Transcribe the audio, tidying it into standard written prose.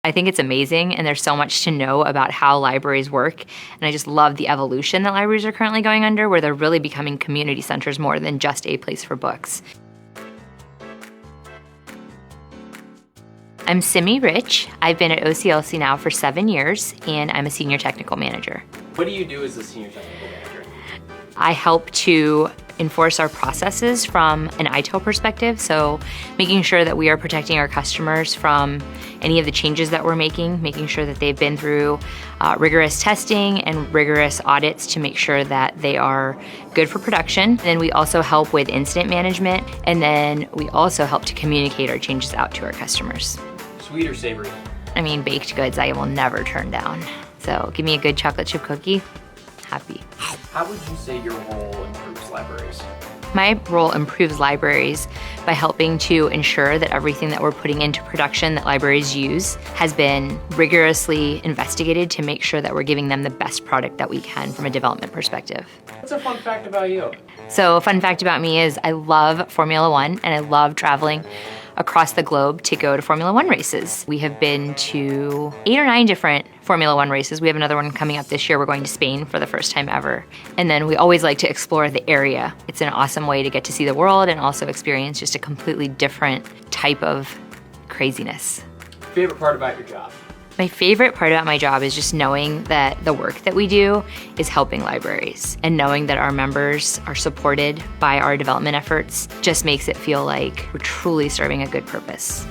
I think it's amazing, and there's so much to know about how libraries work, and I just love the evolution that libraries are currently going under, where they're really becoming community centers more than just a place for books. I'm Simi Ritch. I've been at OCLC now for 7 years, and I'm a senior technical manager. What do you do as a senior technical manager? I help to enforce our processes from an ITIL perspective, so making sure that we are protecting our customers from any of the changes that we're making sure that they've been through rigorous testing and rigorous audits to make sure that they are good for production. Then we also help with incident management, and then we also help to communicate our changes out to our customers. Sweet or savory? I mean, baked goods I will never turn down. So give me a good chocolate chip cookie, happy. How would you say your role improves libraries? My role improves libraries by helping to ensure that everything that we're putting into production that libraries use has been rigorously investigated to make sure that we're giving them the best product that we can from a development perspective. What's a fun fact about you? So a fun fact about me is I love Formula One, and I love traveling across the globe to go to Formula One races. We have been to 8 or 9 different Formula One races. We have another one coming up this year. We're going to Spain for the first time ever. And then we always like to explore the area. It's an awesome way to get to see the world and also experience just a completely different type of craziness. Favorite part about your job? My favorite part about my job is just knowing that the work that we do is helping libraries, and knowing that our members are supported by our development efforts just makes it feel like we're truly serving a good purpose.